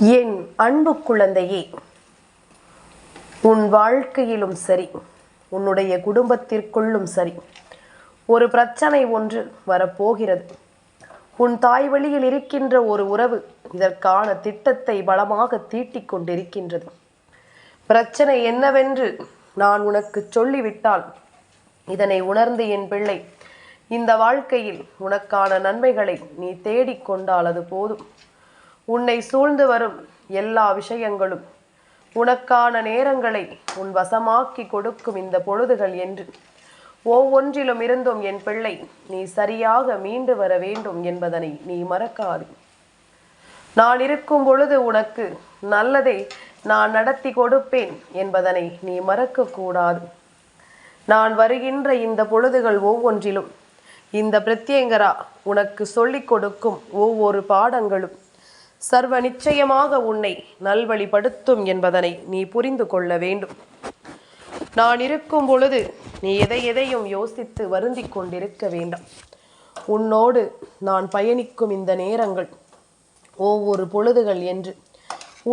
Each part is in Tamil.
என் அன்பு குழந்தையே, உன் வாழ்க்கையிலும் சரி, உன்னுடைய குடும்பத்திற்குள்ளும் சரி, ஒரு பிரச்சனை ஒன்று வரப்போகிறது. உன் தாய் வழியில் இருக்கின்ற ஒரு உறவு இதற்கான திட்டத்தை பலமாக தீட்டிக் கொண்டிருக்கின்றது. பிரச்சனை என்னவென்று நான் உனக்கு சொல்லிவிட்டால் இதனை உணர்ந்து என் பிள்ளை இந்த வாழ்க்கையில் உனக்கான நன்மைகளை நீ தேடிக்கொண்டால் அது போதும். உன்னை சூழ்ந்து வரும் எல்லா விஷயங்களும் உனக்கான நேரங்களை உன் வசமாக்கி கொடுக்கும் இந்த பொழுதுகள் என்று ஒவ்வொன்றிலும் இருந்தும் என் பிள்ளை நீ சரியாக மீண்டு வர வேண்டும் என்பதனை நீ மறக்காது. நான் இருக்கும் பொழுது உனக்கு நல்லதை நான் நடத்தி கொடுப்பேன் என்பதனை நீ மறக்கக்கூடாது. நான் வருகின்ற இந்த பொழுதுகள் ஒவ்வொன்றிலும் இந்த பிரத்யங்கரா உனக்கு சொல்லிக் கொடுக்கும் ஒவ்வொரு பாடங்களும் சர்வ நிச்சயமாக உன்னை நல்வழிப்படுத்தும் என்பதனை நீ புரிந்து கொள்ள வேண்டும். நான் இருக்கும் பொழுது நீ எதையும் யோசித்து வருந்தி கொண்டிருக்க வேண்டாம். உன்னோடு நான் பயணிக்கும் இந்த நேரங்கள் ஒவ்வொரு பொழுதுகள் என்று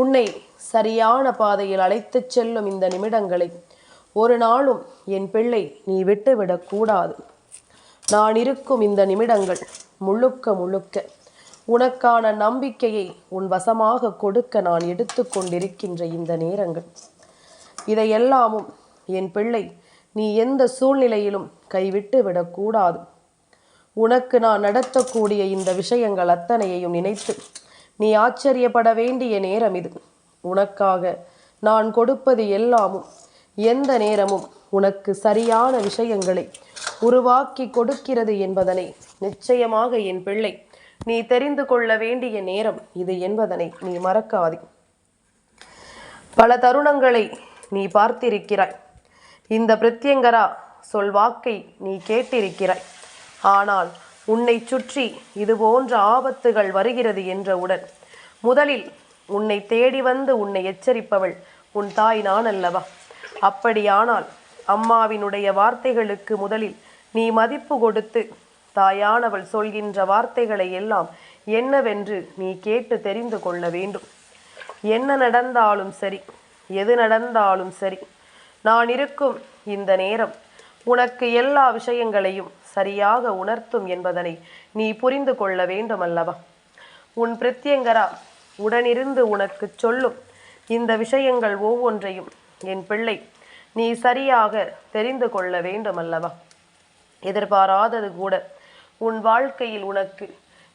உன்னை சரியான பாதையில் அழைத்துச் செல்லும் இந்த நிமிடங்களை ஒரு நாளும் என் பிள்ளை நீ விட்டுவிடக்கூடாது. நான் இருக்கும் இந்த நிமிடங்கள் முழுக்க உனக்கான நம்பிக்கையை உன் வசமாக கொடுக்க நான் எடுத்து கொண்டிருக்கின்ற இந்த நேரங்கள் இதையெல்லாமும் என் பிள்ளை நீ எந்த சூழ்நிலையிலும் கைவிட்டு விடக்கூடாது. உனக்கு நான் நடத்தக்கூடிய இந்த விஷயங்கள் அத்தனையையும் நினைத்து நீ ஆச்சரியப்பட வேண்டிய நேரம் இது. உனக்காக நான் கொடுப்பது எல்லாமும் எந்த நேரமும் உனக்கு சரியான விஷயங்களை உருவாக்கி கொடுக்கிறது என்பதனை நிச்சயமாக என் பிள்ளை நீ தெரிந்து கொள்ள வேண்டிய நேரம் இது என்பதனை நீ மறக்காதே. பல தருணங்களை நீ பார்த்திருக்கிறாய். இந்த பிரத்யங்கரா சொல்வாக்கை நீ கேட்டிருக்கிறாய். ஆனால் உன்னை சுற்றி இது போன்ற ஆபத்துகள் வருகிறது என்றவுடன் முதலில் உன்னை தேடி வந்து உன்னை எச்சரிப்பவள் உன் தாய் நான் அல்லவா? அப்படியானால் அம்மாவினுடைய வார்த்தைகளுக்கு முதலில் நீ மதிப்பு கொடுத்து தாயானவள் சொல்கின்ற வார்த்தைகளை எல்லாம் என்னவென்று நீ கேட்டு தெரிந்து கொள்ள வேண்டும். என்ன நடந்தாலும் சரி, எது நடந்தாலும் சரி, நான் இருக்கும் இந்த நேரம் உனக்கு எல்லா விஷயங்களையும் சரியாக உணர்த்தும் என்பதனை நீ புரிந்து கொள்ள வேண்டும் அல்லவா? உன் பிரத்யங்கரா உடனிருந்து உனக்கு சொல்லும் இந்த விஷயங்கள் ஒவ்வொன்றையும் என் பிள்ளை நீ சரியாக தெரிந்து கொள்ள வேண்டும் அல்லவா? எதிர்பாராதது கூட உன் வாழ்க்கையில் உனக்கு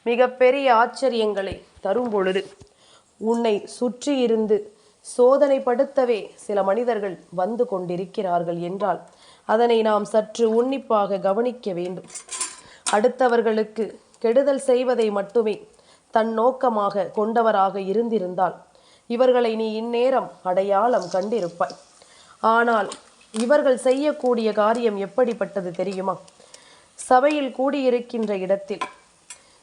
மிகப்பெரிய ஆச்சரியங்களை தரும் பொழுது உன்னை சுற்றி இருந்து சோதனைப்படுத்தவே சில மனிதர்கள் வந்து கொண்டிருக்கிறார்கள் என்றால் அதனை நாம் சற்று உன்னிப்பாக கவனிக்க வேண்டும். அடுத்தவர்களுக்கு கெடுதல் செய்வதை மட்டுமே தன் நோக்கமாக கொண்டவராக இருந்திருந்தால் இவர்களை நீ இந்நேரம் அடையாளம் கண்டிருப்பாய். ஆனால் இவர்கள் செய்யக்கூடிய காரியம் எப்படிப்பட்டது தெரியுமா? சபையில் கூடியிருக்கின்ற இடத்தில்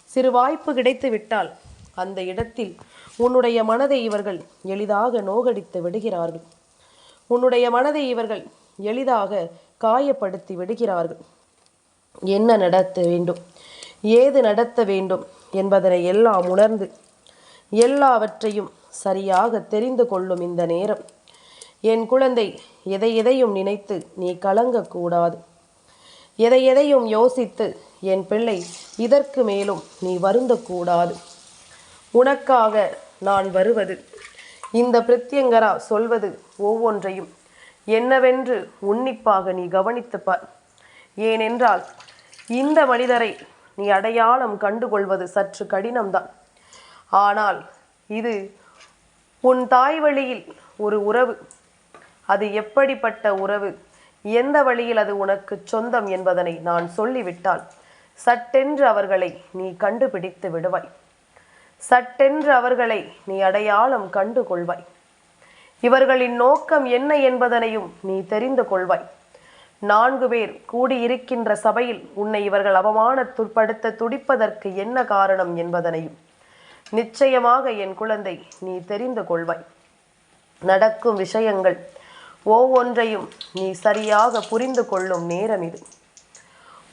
சிறு வாய்ப்பு கிடைத்து விட்டால் அந்த இடத்தில் உன்னுடைய மனதை இவர்கள் எளிதாக நோகடித்து விடுகிறார்கள். உன்னுடைய மனதை இவர்கள் எளிதாக காயப்படுத்தி விடுகிறார்கள். என்ன நடத்த வேண்டும், ஏது நடத்த வேண்டும் என்பதனை எல்லாம் உணர்ந்து எல்லாவற்றையும் சரியாக தெரிந்து கொள்ளும் இந்த நேரம் என் குழந்தை எதையும் நினைத்து நீ கலங்கக்கூடாது. எதையும் யோசித்து என் பிள்ளை இதற்கு மேலும் நீ வருந்தக்கூடாது. உனக்காக நான் வருவது இந்த பிரத்யங்கரா சொல்வது ஒவ்வொன்றையும் என்னவென்று உன்னிப்பாக நீ கவனித்துப்பார். ஏனென்றால் இந்த மனிதரை நீ அடையாளம் கண்டுகொள்வது சற்று கடினம்தான். ஆனால் இது உன் தாய் வழியில் ஒரு உறவு. அது எப்படிப்பட்ட உறவு, எந்த வழியில் அது உனக்கு சொந்தம் என்பதனை நான் சொல்லிவிட்டால் சட்டென்று அவர்களை நீ கண்டுபிடித்து விடுவாய். சட்டென்று அவர்களை நீ அடையாளம் கண்டு கொள்வாய். இவர்களின் நோக்கம் என்ன என்பதனையும் நீ தெரிந்து கொள்வாய். 4 பேர் கூடியிருக்கின்ற சபையில் உன்னை இவர்கள் அவமானத்துட்படுத்த துடிப்பதற்கு என்ன காரணம் என்பதனையும் நிச்சயமாக என் குழந்தை நீ தெரிந்து கொள்வாய். நடக்கும் விஷயங்கள் ஒவ்வொன்றையும் நீ சரியாக புரிந்து கொள்ளும் நேரம் இது.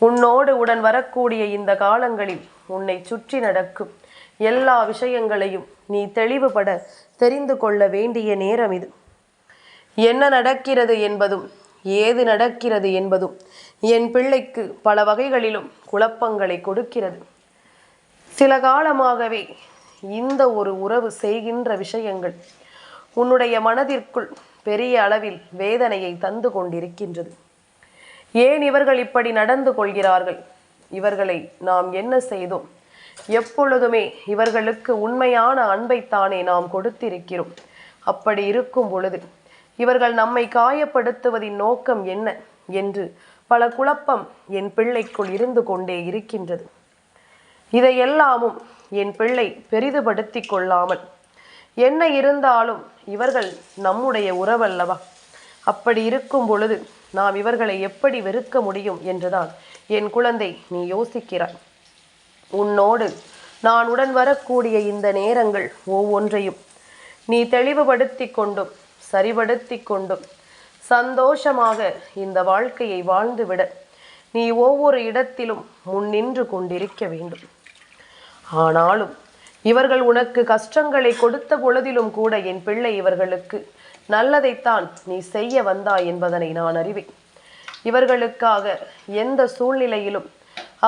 உன்னோடு உடன் வரக்கூடிய இந்த காலங்களில் உன்னை சுற்றி நடக்கும் எல்லா விஷயங்களையும் நீ தெளிவுபட தெரிந்து கொள்ள வேண்டிய நேரம் இது. என்ன நடக்கிறது என்பதும் ஏது நடக்கிறது என்பதும் என் பிள்ளைக்கு பல வகைகளிலும் குழப்பங்களை கொடுக்கிறது. சில காலமாகவே இந்த ஒரு உறவு செய்கின்ற விஷயங்கள் உன்னுடைய மனதிற்குள் பெரிய அளவில் வேதனையை தந்து கொண்டிருக்கின்றது. ஏன் இவர்கள் இப்படி நடந்து கொள்கிறார்கள்? இவர்களை நாம் என்ன செய்தோம்? எப்பொழுதுமே இவர்களுக்கு உண்மையான அன்பைத்தானே நாம் கொடுத்திருக்கிறோம். அப்படி இருக்கும் பொழுது இவர்கள் நம்மை காயப்படுத்துவதின் நோக்கம் என்ன என்று பல குழப்பம் என் பிள்ளைக்குள் இருந்து கொண்டே இருக்கின்றது. இதையெல்லாமும் என் பிள்ளை பெரிதுபடுத்தி கொள்ளாமல், என்ன இருந்தாலும் இவர்கள் நம்முடைய உறவல்லவா, அப்படி இருக்கும் பொழுது நாம் இவர்களை எப்படி வெறுக்க முடியும் என்றுதான் என் குழந்தை நீ யோசிக்கிறாய். உன்னோடு நான் உடன் வரக்கூடிய இந்த நேரங்கள் ஒவ்வொன்றையும் நீ தெளிவுபடுத்தி கொண்டும் சரிபடுத்தி கொண்டும் சந்தோஷமாக இந்த வாழ்க்கையை வாழ்ந்துவிட நீ ஒவ்வொரு இடத்திலும் முன்னின்று கொண்டிருக்க வேண்டும். ஆனாலும் இவர்கள் உனக்கு கஷ்டங்களை கொடுத்த பொழுதிலும் கூட என் பிள்ளை இவர்களுக்கு நல்லதைத்தான் நீ செய்ய வந்தாய் என்பதனை நான் அறிவேன். இவர்களுக்காக எந்த சூழ்நிலையிலும்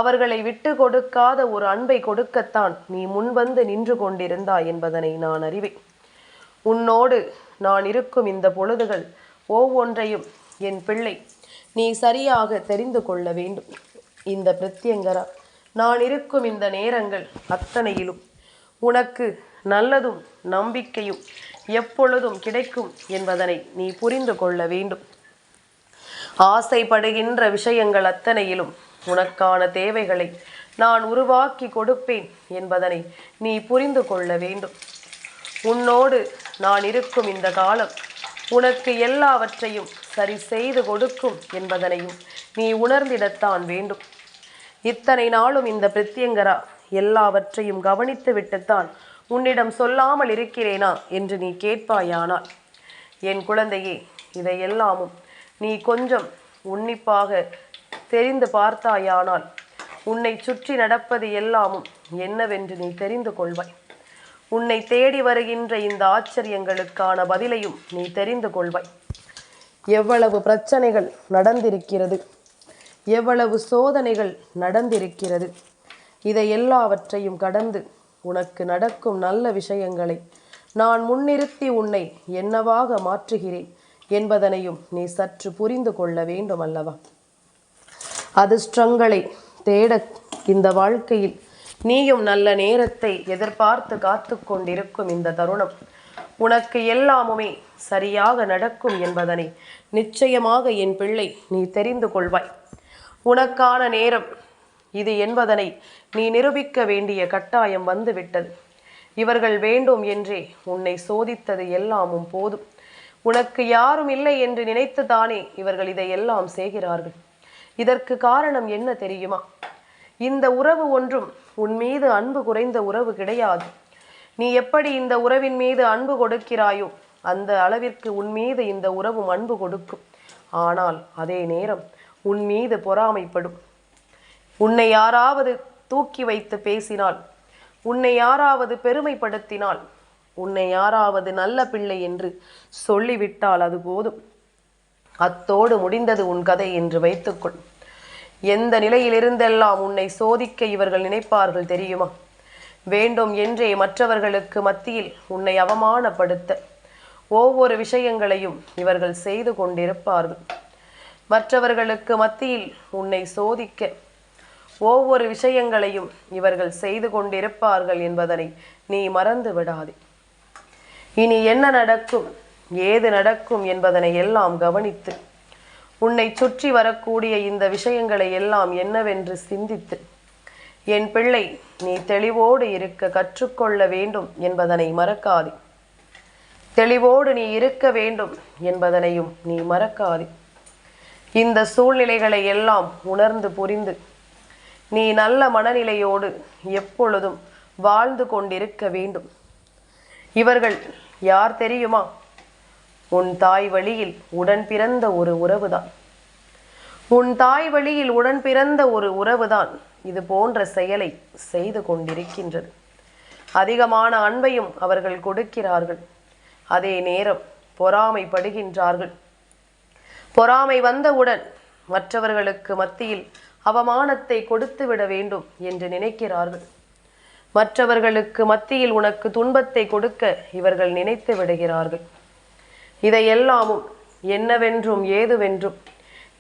அவர்களை விட்டு கொடுக்காத ஒரு அன்பை கொடுக்கத்தான் நீ முன்வந்து நின்று கொண்டிருந்தாய் என்பதனை நான் அறிவேன். உன்னோடு நான் இருக்கும் இந்த பொழுதுகள் ஒவ்வொன்றையும் என் பிள்ளை நீ சரியாக தெரிந்து கொள்ள வேண்டும். இந்த பிரத்யங்கரா நான் இருக்கும் இந்த நேரங்கள் அத்தனையிலும் உனக்கு நல்லதும் நம்பிக்கையும் எப்பொழுதும் கிடைக்கும் என்பதனை நீ புரிந்து கொள்ள வேண்டும். ஆசைப்படுகின்ற விஷயங்கள் அத்தனையிலும் உனக்கான தேவைகளை நான் உருவாக்கி கொடுப்பேன் என்பதனை நீ புரிந்து கொள்ள வேண்டும். உன்னோடு நான் இருக்கும் இந்த காலம் உனக்கு எல்லாவற்றையும் சரி செய்து கொடுக்கும் என்பதனையும் நீ உணர்ந்திடத்தான் வேண்டும். இத்தனை நாளும் இந்த பிரத்யங்கரா எல்லாவற்றையும் கவனித்து விட்டுத்தான் உன்னிடம் சொல்லாமல் இருக்கிறேனா என்று நீ கேட்பாயானால், என் குழந்தையே, இதையெல்லாமும் நீ கொஞ்சம் உன்னிப்பாக தெரிந்து பார்த்தாயானால் உன்னை சுற்றி நடப்பது எல்லாமும் என்னவென்று நீ தெரிந்து கொள்வாய். உன்னை தேடி வருகின்ற இந்த ஆச்சரியங்களுக்கான பதிலையும் நீ தெரிந்து கொள்வாய். எவ்வளவு பிரச்சனைகள் நடந்திருக்கிறது, எவ்வளவு சோதனைகள் நடந்திருக்கிறது, இதை எல்லாவற்றையும் கடந்து உனக்கு நடக்கும் நல்ல விஷயங்களை நான் முன்னிறுத்தி உன்னை என்னவாக மாற்றுகிறேன் என்பதனையும் நீ சற்று புரிந்து கொள்ள வேண்டும் அல்லவா? அதிர்ஷ்டங்களை தேட இந்த வாழ்க்கையில் நீயும் நல்ல நேரத்தை எதிர்பார்த்து காத்து கொண்டிருக்கும் இந்த தருணம் உனக்கு எல்லாமுமே சரியாக நடக்கும் என்பதனை நிச்சயமாக என் பிள்ளை நீ தெரிந்து கொள்வாய். உனக்கான நேரம் இது என்பதனை நீ நிரூபிக்க வேண்டிய கட்டாயம் வந்துவிட்டது. இவர்கள் வேண்டும் என்றே உன்னை சோதித்தது எல்லாமும் போதும். உனக்கு யாரும் இல்லை என்று நினைத்துதானே இவர்கள் இதையெல்லாம் செய்கிறார்கள். இதற்கு காரணம் என்ன தெரியுமா? இந்த உறவு ஒன்றும் உன் மீது அன்பு குறைந்த உறவு கிடையாது. நீ எப்படி இந்த உறவின் மீது அன்பு கொடுக்கிறாயோ அந்த அளவிற்கு உன் மீது இந்த உறவும் அன்பு கொடுக்கும். ஆனால் அதே நேரம் உன் மீது பொறாமைப்படும். உன்னை யாராவது தூக்கி வைத்து பேசினால், உன்னை யாராவது பெருமைப்படுத்தினால், உன்னை யாராவது நல்ல பிள்ளை என்று சொல்லிவிட்டால் அது போதும். அத்தோடு முடிந்தது உன் கதை என்று வைத்துக்கொள். எந்த நிலையிலிருந்தெல்லாம் உன்னை சோதிக்க இவர்கள் நினைப்பார்கள் தெரியுமா? வேண்டும் என்றே மற்றவர்களுக்கு மத்தியில் உன்னை அவமானப்படுத்த ஒவ்வொரு விஷயங்களையும் இவர்கள் செய்து கொண்டிருப்பார்கள். மற்றவர்களுக்கு மத்தியில் உன்னை சோதிக்க ஒவ்வொரு விஷயங்களையும் இவர்கள் செய்து கொண்டிருப்பார்கள் என்பதனை நீ மறந்து விடாதே. இனி என்ன நடக்கும், ஏது நடக்கும் என்பதனை எல்லாம் கவனித்து உன்னை சுற்றி வரக்கூடிய இந்த விஷயங்களை எல்லாம் என்னவென்று சிந்தித்து, என் பிள்ளை நீ தெளிவோடு இருக்க கற்றுக்கொள்ள வேண்டும் என்பதனை மறக்காதே. தெளிவோடு நீ இருக்க வேண்டும் என்பதனையும் நீ மறக்காதே. இந்த சூழ்நிலைகளை எல்லாம் உணர்ந்து புரிந்து நீ நல்ல மனநிலையோடு எப்பொழுதும் வாழ்ந்து கொண்டிருக்க வேண்டும். இவர்கள் யார் தெரியுமா? உன் தாய் வழியில் உடன் பிறந்த ஒரு உறவுதான். உன் தாய் வழியில் உடன் பிறந்த ஒரு உறவுதான் இது போன்ற செயலை செய்து கொண்டிருக்கின்றது. அதிகமான அன்பையும் அவர்கள் கொடுக்கிறார்கள். அதே நேரம் பொறாமைப்படுகின்றார்கள். பொறாமை வந்தவுடன் மற்றவர்களுக்கு மத்தியில் அவமானத்தை கொடுத்து விட வேண்டும் என்று நினைக்கிறார்கள். மற்றவர்களுக்கு மத்தியில் உனக்கு துன்பத்தை கொடுக்க இவர்கள் நினைத்து விடுகிறார்கள். இதையெல்லாமும் என்னவென்றும் ஏதுவென்றும்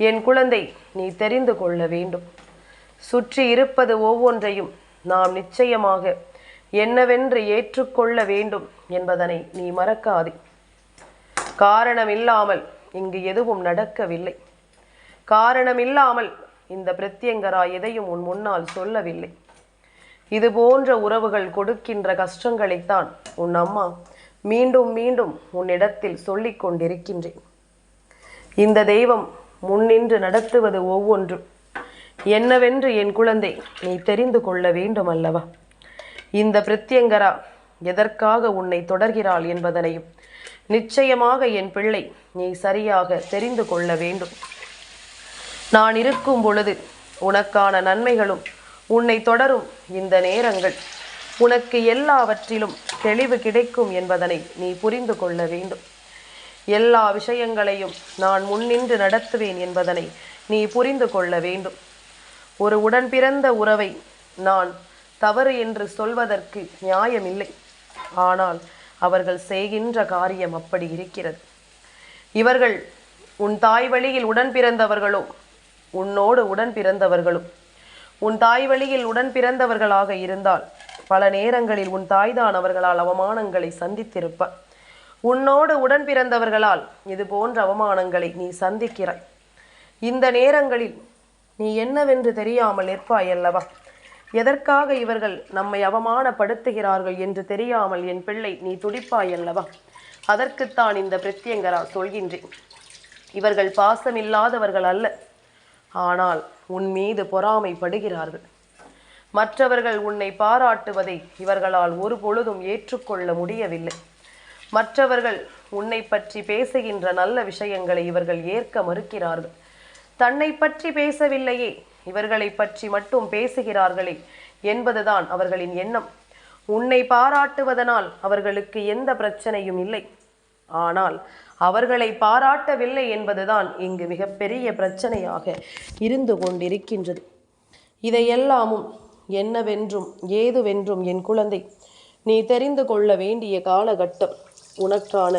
என் குழந்தை நீ தெரிந்து கொள்ள வேண்டும். சுற்றி இருப்பது ஒவ்வொன்றையும் நாம் நிச்சயமாக என்னவென்று ஏற்றுக்கொள்ள வேண்டும் என்பதனை நீ மறக்காதே. காரணமில்லாமல் இங்கு எதுவும் நடக்கவில்லை. காரணமில்லாமல் இந்த பிரத்யங்கரா எதையும் உன் முன்னால் சொல்லவில்லை. இது போன்ற உறவுகள் கொடுக்கின்ற கஷ்டங்களைத்தான் உன் அம்மா மீண்டும் மீண்டும் உன்னிடத்தில் சொல்லிக் கொண்டிருக்கின்றேன். இந்த தெய்வம் முன்னின்று நடத்துவது ஒவ்வொன்றும் என்னவென்று என் குழந்தை நீ தெரிந்து கொள்ள வேண்டும் அல்லவா? இந்த பிரத்யங்கரா எதற்காக உன்னை தொடர்கிறாள் என்பதனையும் நிச்சயமாக என் பிள்ளை நீ சரியாக தெரிந்து கொள்ள வேண்டும். நான் இருக்கும் பொழுது உனக்கான நன்மைகளும் உன்னை தொடரும் இந்த நேரங்கள் உனக்கு எல்லாவற்றிலும் தெளிவு கிடைக்கும் என்பதனை நீ புரிந்து கொள்ள வேண்டும். எல்லா விஷயங்களையும் நான் முன்னின்று நடத்துவேன் என்பதனை நீ புரிந்து கொள்ள வேண்டும். ஒரு உடன் பிறந்த உறவை நான் தவறு என்று சொல்வதற்கு நியாயமில்லை. ஆனால் அவர்கள் செய்கின்ற காரியம் அப்படி இருக்கிறது. இவர்கள் உன் தாய் வழியில் உடன் பிறந்தவர்களோ உன்னோடு உடன் பிறந்தவர்களும் உன் தாய் வழியில் உடன் பிறந்தவர்களாக இருந்தால் பல நேரங்களில் உன் தாய்தான் அவர்களால் அவமானங்களை சந்தித்திருப்பார். உன்னோடு உடன் பிறந்தவர்களால் இது போன்ற அவமானங்களை நீ சந்திக்கிறாய். இந்த நேரங்களில் நீ என்னவென்று தெரியாமல் நிற்பாய் அல்லவா? எதற்காக இவர்கள் நம்மை அவமானப்படுத்துகிறார்கள் என்று தெரியாமல் என் பிள்ளை நீ துடிப்பாய் அல்லவா? அதற்குத்தான் இந்த பிரத்யங்கரா சொல்கின்றேன். இவர்கள் பாசமில்லாதவர்கள் அல்ல, ஆனால் உன் மீது பொறாமைப்படுகிறார்கள். மற்றவர்கள் உன்னை பாராட்டுவதை இவர்களால் ஒரு பொழுதும் ஏற்றுக்கொள்ள முடியவில்லை. மற்றவர்கள் உன்னை பற்றி பேசுகின்ற நல்ல விஷயங்களை இவர்கள் ஏற்க மறுக்கிறார்கள். தன்னை பற்றி பேசவில்லையே, இவர்களை பற்றி மட்டும் பேசுகிறார்களே என்பதுதான் அவர்களின் எண்ணம். உன்னை பாராட்டுவதனால் அவர்களுக்கு எந்த பிரச்சனையும் இல்லை. ஆனால் அவர்களை பாராட்டவில்லை என்பதுதான் இங்கு மிகப்பெரிய பிரச்சனையாக இருந்து கொண்டிருக்கின்றது. இதையெல்லாமும் என்னவென்றும் ஏதுவென்றும் என் குழந்தை நீ தெரிந்து கொள்ள வேண்டிய காலகட்டம். உனக்கான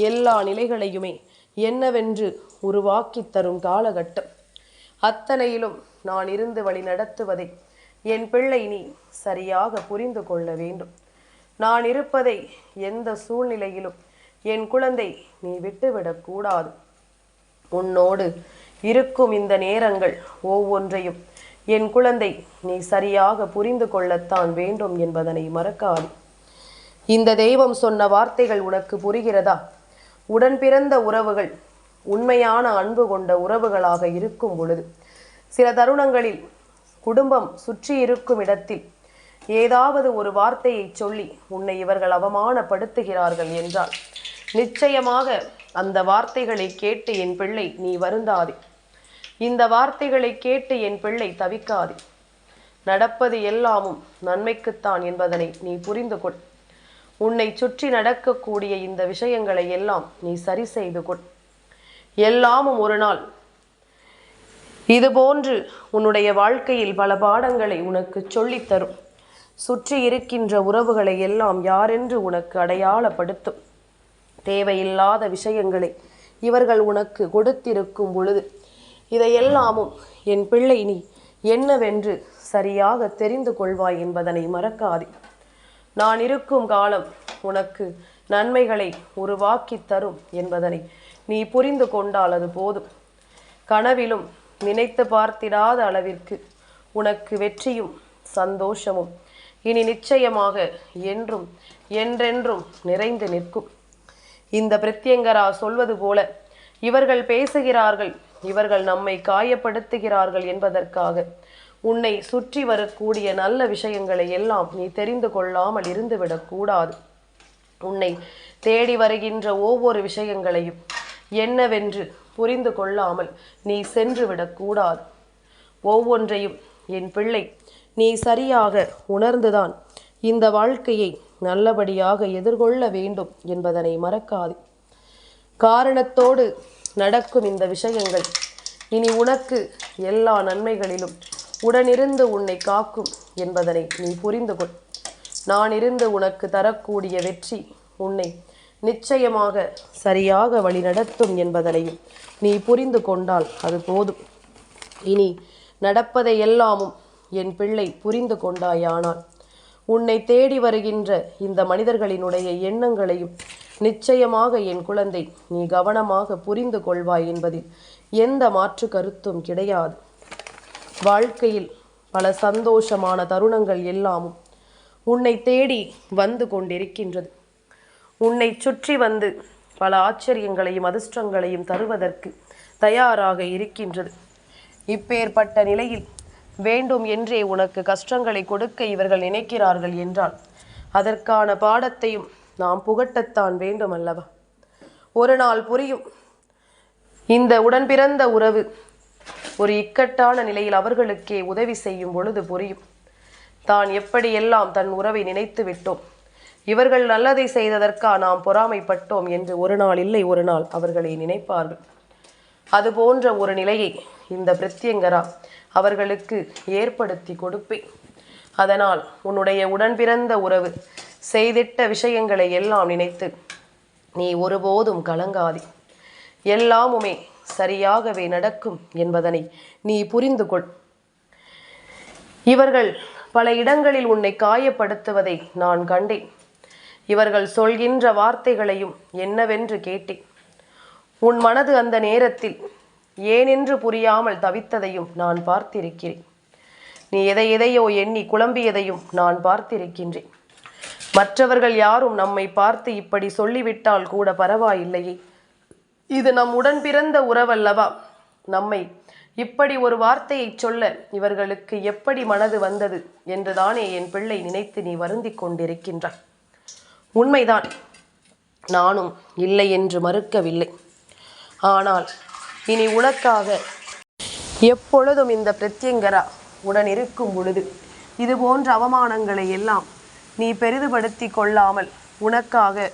எல்லா நிலைகளையுமே என்னவென்று உருவாக்கி தரும் காலகட்டம். அத்தனையிலும் நான் இருந்து வழி நடத்துவதை என் பிள்ளை நீ சரியாக புரிந்து கொள்ள வேண்டும். நான் இருப்பதை எந்த சூழ்நிலையிலும் என் குழந்தை நீ விட்டுவிடக்கூடாது. உன்னோடு இருக்கும் இந்த நேரங்கள் ஒவ்வொன்றையும் என் குழந்தை நீ சரியாக புரிந்து கொள்ளத்தான் வேண்டும் என்பதனை மறக்காது. இந்த தெய்வம் சொன்ன வார்த்தைகள் உனக்கு புரிகிறதா? உடன் பிறந்த உறவுகள் உண்மையான அன்பு கொண்ட உறவுகளாக இருக்கும் பொழுது சில தருணங்களில் குடும்பம் சுற்றி இருக்கும் இடத்தில் ஏதாவது ஒரு வார்த்தையை சொல்லி உன்னை இவர்கள் அவமானப்படுத்துகிறார்கள் என்றால் நிச்சயமாக அந்த வார்த்தைகளை கேட்டு என் பிள்ளை நீ வருந்தாதே. இந்த வார்த்தைகளை கேட்டு என் பிள்ளை தவிக்காதே. நடப்பது எல்லாமும் நன்மைக்குத்தான் என்பதனை நீ புரிந்து கொள். உன்னை சுற்றி நடக்கக்கூடிய இந்த விஷயங்களை எல்லாம் நீ சரி செய்து கொள். எல்லாமும் ஒரு நாள் இதுபோன்று உன்னுடைய வாழ்க்கையில் பல பாடங்களை உனக்கு சொல்லித்தரும். சுற்றி இருக்கின்ற உறவுகளை எல்லாம் யாரென்று உனக்கு அடையாளப்படுத்தும். தேவையில்லாத விஷயங்களை இவர்கள் உனக்கு கொடுத்திருக்கும் பொழுது இதையெல்லாமும் என் பிள்ளை நீ என்னவென்று சரியாக தெரிந்து கொள்வாய் என்பதனை மறக்காதே. நான் இருக்கும் காலம் உனக்கு நன்மைகளை உருவாக்கி தரும் என்பதனை நீ புரிந்து கொண்டால் அது போதும். கனவிலும் நினைத்து பார்த்திடாத அளவிற்கு உனக்கு வெற்றியும் சந்தோஷமும் இனி நிச்சயமாக என்றும் என்றென்றும் நிறைந்து நிற்கும். இந்த பிரத்யங்கரா சொல்வது போல இவர்கள் பேசுகிறார்கள், இவர்கள் நம்மை காயப்படுத்துகிறார்கள் என்பதற்காக உன்னை சுற்றி வரக்கூடிய நல்ல விஷயங்களை எல்லாம் நீ தெரிந்து கொள்ளாமல் இருந்துவிடக்கூடாது. உன்னை தேடி வருகின்ற ஒவ்வொரு விஷயங்களையும் என்னவென்று புரிந்து கொள்ளாமல் நீ சென்று விடக்கூடாது. ஒவ்வொன்றையும் என் பிள்ளை நீ சரியாக உணர்ந்துதான் இந்த வாழ்க்கையை நல்லபடியாக எதிர்கொள்ள வேண்டும் என்பதனை மறக்காதே. காரணத்தோடு நடக்கும் இந்த விஷயங்கள் இனி உனக்கு எல்லா நன்மைகளிலும் உடனிருந்து உன்னை காக்கும் என்பதனை நீ புரிந்து கொள். நான் இருந்து உனக்கு தரக்கூடிய வெற்றி உன்னை நிச்சயமாக சரியாக வழிநடத்தும் என்பதனையும் நீ புரிந்து கொண்டால் அது போதும். இனி நடப்பதை எல்லாமும் என் பிள்ளை புரிந்து கொண்டாயானால் உன்னை தேடி வருகின்ற இந்த மனிதர்களினுடைய எண்ணங்களையும் நிச்சயமாக என் குழந்தை நீ கவனமாக புரிந்து கொள்வாய் என்பதில் எந்த மாற்று கருத்தும் கிடையாது. வாழ்க்கையில் பல சந்தோஷமான தருணங்கள் எல்லாமும் உன்னை தேடி வந்து கொண்டிருக்கின்றது. உன்னை சுற்றி வந்து பல ஆச்சரியங்களையும் அதிர்ஷ்டங்களையும் தருவதற்கு தயாராக இருக்கின்றது. இப்பேற்பட்ட நிலையில் வேண்டும் என்றே உனக்கு கஷ்டங்களை கொடுக்க இவர்கள் நினைக்கிறார்கள் என்றால் அதற்கான பாடத்தையும் நாம் புகட்டத்தான் வேண்டும் அல்லவா? ஒரு நாள் புரியும். இந்த உடன் பிறந்த உறவு ஒரு இக்கட்டான நிலையில் அவர்களுக்கே உதவி செய்யும் பொழுது புரியும். தான் எப்படியெல்லாம் தன் உறவை நினைத்து விட்டோம், இவர்கள் நல்லதை செய்ததற்கா நாம் பொறாமைப்பட்டோம் என்று ஒரு நாள் இல்லை ஒரு நாள் அவர்களை நினைப்பார்கள். அது போன்ற ஒரு நிலையை இந்த பிரத்யங்கரா அவர்களுக்கு ஏற்படுத்தி கொடுப்பேன். அதனால் உன்னுடைய உடன் பிறந்த உறவு செய்திட்ட விஷயங்களை எல்லாம் நினைத்து நீ ஒருபோதும் கலங்காதே. எல்லாமுமே சரியாகவே நடக்கும் என்பதனை நீ புரிந்து கொள். இவர்கள் பல இடங்களில் உன்னை காயப்படுத்துவதை நான் கண்டேன். இவர்கள் சொல்கின்ற வார்த்தைகளையும் என்னவென்று கேட்டேன். உன் மனது அந்த நேரத்தில் ஏனென்று புரியாமல் தவித்ததையும் நான் பார்த்திருக்கிறேன். நீ எதையோ எண்ணி குழம்பியதையும் நான் பார்த்திருக்கின்றேன். மற்றவர்கள் யாரும் நம்மை பார்த்து இப்படி சொல்லிவிட்டால் கூட பரவாயில்லையே, இது நம் உடன் பிறந்த உறவல்லவா, நம்மை இப்படி ஒரு வார்த்தையை சொல்ல இவர்களுக்கு எப்படி மனது வந்தது என்றுதானே என் பிள்ளை நினைத்து நீ வருந்திக் கொண்டிருக்கின்றாய். உண்மைதான், நானும் இல்லை என்று மறுக்கவில்லை. ஆனால் இனி உனக்காக எப்பொழுதும் இந்த பிரத்யங்கரா உடன் இருக்கும் பொழுது இது போன்ற அவமானங்களை எல்லாம் நீ பெரிதுபடுத்தி கொள்ளாமல் உனக்காக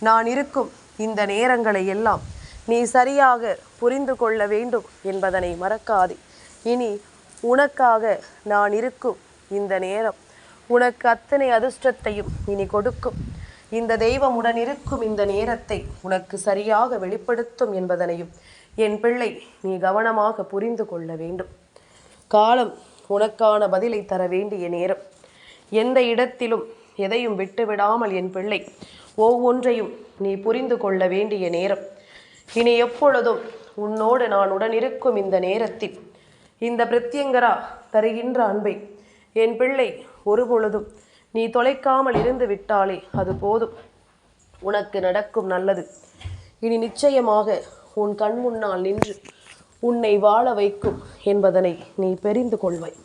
நான் இருக்கும் இந்த நேரங்களை எல்லாம் நீ சரியாக புரிந்து கொள்ள வேண்டும் என்பதனை மறக்காதே. இனி உனக்காக நான் இருக்கும் இந்த நேரம் உனக்கு அத்தனை அதிர்ஷ்டத்தையும் இனி கொடுக்கும். இந்த தெய்வம் உடன் இருக்கும் இந்த நேரத்தை உனக்கு சரியாக வெளிப்படுத்தும் என்பதனையும் என் பிள்ளை நீ கவனமாக புரிந்து கொள்ள வேண்டும். காலம் உனக்கான பதிலை தர வேண்டிய நேரம். எந்த இடத்திலும் எதையும் விட்டுவிடாமல் என் பிள்ளை ஒவ்வொன்றையும் நீ புரிந்து கொள்ள வேண்டிய நேரம். இனி எப்பொழுதும் உன்னோடு நான் உடன் இருக்கும் இந்த நேரத்தில் இந்த பிரத்யங்கரா தருகின்ற அன்பை என் பிள்ளை ஒருபொழுதும் நீ தொலைக்காமல் இருந்து விட்டாலே அது போதும். உனக்கு நடக்கும் நல்லது இனி நிச்சயமாக உன் கண் முன்னால் நின்று உன்னை வாழ வைக்கும் என்பதனை நீ தெரிந்து கொள்வாய்.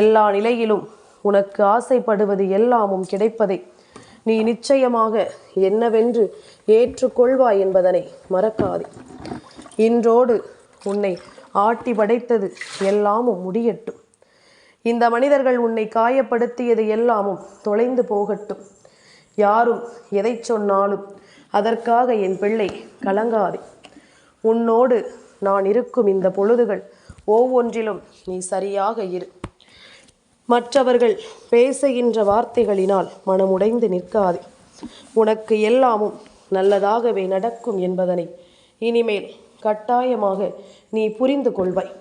எல்லா நிலையிலும் உனக்கு ஆசைப்படுவது எல்லாமும் கிடைப்பதை நீ நிச்சயமாக என்னவென்று ஏற்றுக்கொள்வாய் என்பதனை மறக்காதே. இன்றோடு உன்னை ஆட்டி படைத்தது எல்லாமும் முடியட்டும். இந்த மனிதர்கள் உன்னை காயப்படுத்தியது எல்லாமும் தொலைந்து போகட்டும். யாரும் எதை சொன்னாலும் அதற்காக என் பிள்ளை கலங்காதே. உன்னோடு நான் இருக்கும் இந்த பொழுதுகள் ஒவ்வொன்றிலும் நீ சரியாக இரு. மற்றவர்கள் பேசுகின்ற வார்த்தைகளினால் மனமுடைந்து நிற்காதே. உனக்கு எல்லாமும் நல்லதாகவே நடக்கும் என்பதனை இனிமேல் கட்டாயமாக நீ புரிந்து கொள்வாய்.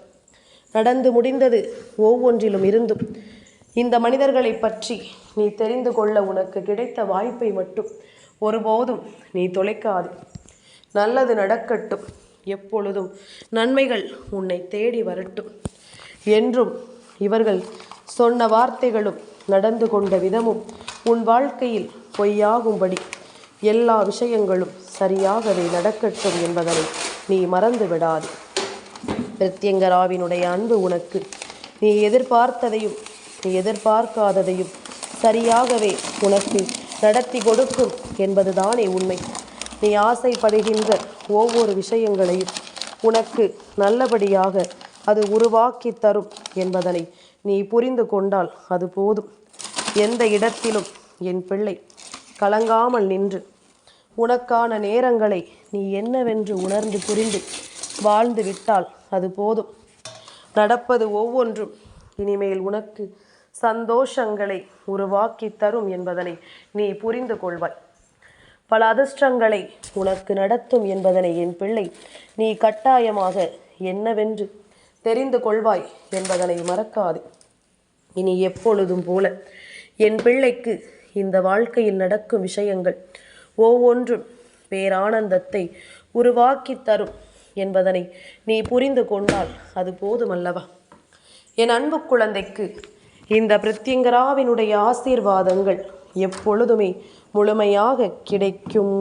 நடந்து முடிந்தது ஒவ்வொன்றிலும் இருந்தும் இந்த மனிதர்களை பற்றி நீ தெரிந்து கொள்ள உனக்கு கிடைத்த வாய்ப்பை மட்டும் ஒருபோதும் நீ தொலைக்காதே. நல்லது நடக்கட்டும். எப்பொழுதும் நன்மைகள் உன்னை தேடி வரட்டும். என்றும் இவர்கள் சொன்ன வார்த்தைகளும் நடந்து கொண்ட விதமும் உன் வாழ்க்கையில் பொய்யாகும்படி எல்லா விஷயங்களும் சரியாகவே நடக்கட்டும் என்பதனை நீ மறந்து விடாதே. பிரத்யங்கராவினுடைய அன்பு உனக்கு நீ எதிர்பார்த்ததையும் நீ எதிர்பார்க்காததையும் சரியாகவே உனக்கு நடத்தி கொடுக்கும் என்பதுதானே உண்மை. நீ ஆசைப்படுகின்ற ஒவ்வொரு விஷயங்களையும் உனக்கு நல்லபடியாக அது உருவாக்கி தரும் என்பதனை நீ புரிந்து கொண்டால் அது போதும். எந்த இடத்திலும் என் பிள்ளை கலங்காமல் நின்று உனக்கான நேரங்களை நீ என்னவென்று உணர்ந்து புரிந்து வாழ்ந்து விட்டால் அது போதும். நடப்பது ஒவ்வொன்றும் இனிமேல் உனக்கு சந்தோஷங்களை உருவாக்கி தரும் என்பதனை நீ புரிந்து கொள்வாய். பல அதிர்ஷ்டங்களை உனக்கு நடத்தும் என்பதனை என் பிள்ளை நீ கட்டாயமாக என்னவென்று தெரிந்து கொள்வாய் என்பதனை மறக்காது. இனி எப்பொழுதும் போல என் பிள்ளைக்கு இந்த வாழ்க்கையில் நடக்கும் விஷயங்கள் ஒவ்வொன்றும் பேரானந்தத்தை உருவாக்கி தரும் என்பதனை நீ புரிந்து கொண்டால் அது போதுமல்லவா? என் அன்பு குழந்தைக்கு இந்த பிரித்யங்கராவினுடைய ஆசீர்வாதங்கள் எப்பொழுதுமே முழுமையாக கிடைக்கும்.